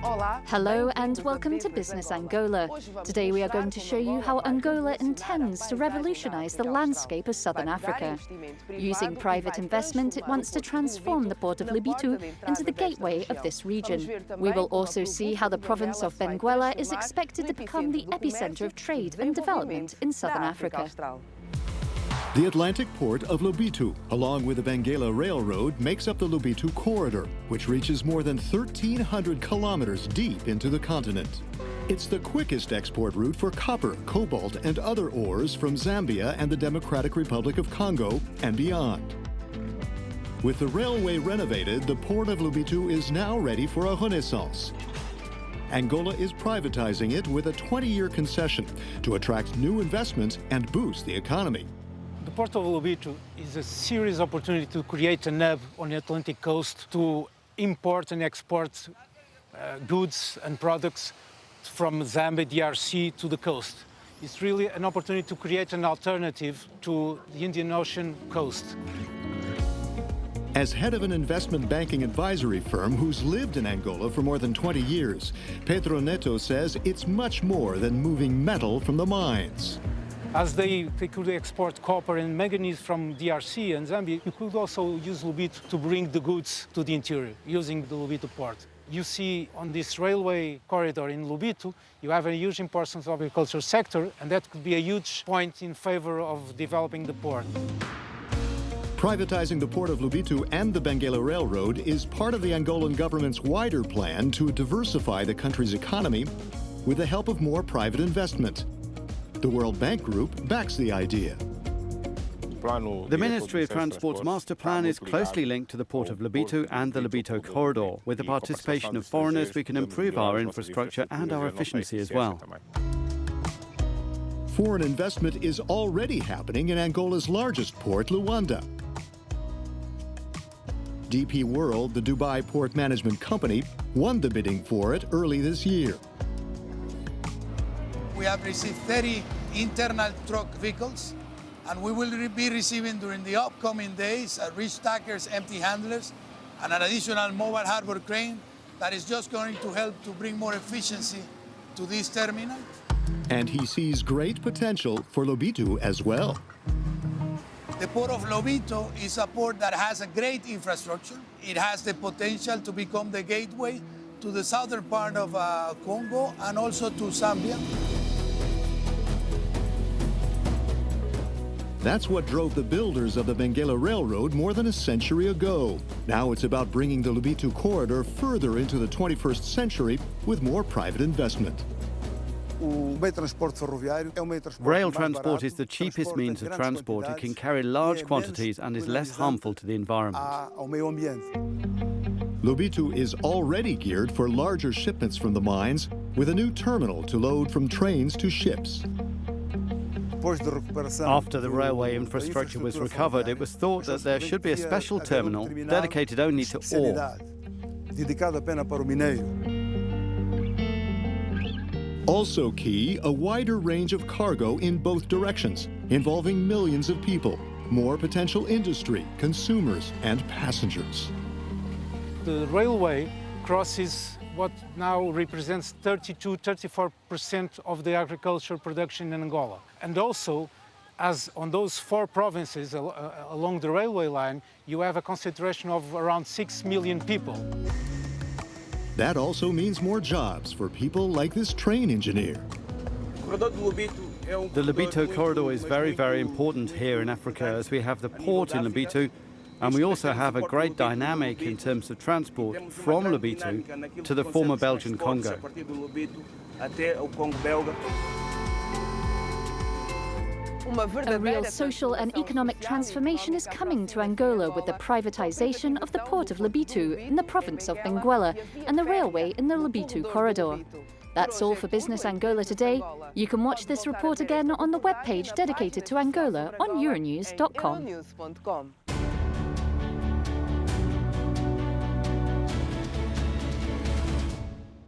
Hello and welcome to Business Angola. Today we are going to show you how Angola intends to revolutionize the landscape of southern Africa. Using private investment, it wants to transform the port of Lobito into the gateway of this region. We will also see how the province of Benguela is expected to become the epicenter of trade and development in southern Africa. The Atlantic port of Lobito, along with the Benguela Railroad, makes up the Lobito corridor, which reaches more than 1,300 kilometers deep into the continent. It's the quickest export route for copper, cobalt, and other ores from Zambia and the Democratic Republic of Congo and beyond. With the railway renovated, the port of Lobito is now ready for a renaissance. Angola is privatizing it with a 20-year concession to attract new investments and boost the economy. The Port of Lobito is a serious opportunity to create a hub on the Atlantic coast to import and export goods and products from Zambia, DRC to the coast. It's really an opportunity to create an alternative to the Indian Ocean coast. As head of an investment banking advisory firm who's lived in Angola for more than 20 years, Pedro Neto says it's much more than moving metal from the mines. As they could export copper and manganese from DRC and Zambia, you could also use Lobito to bring the goods to the interior using the Lobito port. You see on this railway corridor in Lobito, you have a huge importance of the agricultural sector, and that could be a huge point in favor of developing the port. Privatizing the port of Lobito and the Benguela Railroad is part of the Angolan government's wider plan to diversify the country's economy with the help of more private investment. The World Bank Group backs the idea. The Ministry of Transport's master plan is closely linked to the Port of Lobito and the Lobito corridor. With the participation of foreigners, we can improve our infrastructure and our efficiency as well. Foreign investment is already happening in Angola's largest port, Luanda. DP World, the Dubai Port Management Company, won the bidding for it early this year. We have received 30 internal truck vehicles, and we will be receiving during the upcoming days reach stackers, empty handlers, and an additional mobile harbor crane that is just going to help to bring more efficiency to this terminal. And he sees great potential for Lobito as well. The Port of Lobito is a port that has a great infrastructure. It has the potential to become the gateway to the southern part of Congo and also to Zambia. That's what drove the builders of the Benguela Railroad more than a century ago. Now it's about bringing the Lobito corridor further into the 21st century with more private investment. Rail transport is the cheapest means of transport. It can carry large quantities and is less harmful to the environment. Lobito is already geared for larger shipments from the mines with a new terminal to load from trains to ships. After the railway infrastructure was recovered, it was thought that there should be a special terminal dedicated only to ore. Also key, a wider range of cargo in both directions, involving millions of people, more potential industry, consumers, and passengers. The railway crosses what now represents 32–34% of the agricultural production in Angola. And also, as on those 4 provinces along the railway line, you have a concentration of around 6 million people. That also means more jobs for people like this train engineer. The Lobito corridor is very, very important here in Africa, as we have the port in Lobito, and we also have a great dynamic in terms of transport from Lobito to the former Belgian Congo. A real social and economic transformation is coming to Angola with the privatization of the port of Lobito in the province of Benguela and the railway in the Lobito corridor. That's all for Business Angola today. You can watch this report again on the webpage dedicated to Angola on Euronews.com.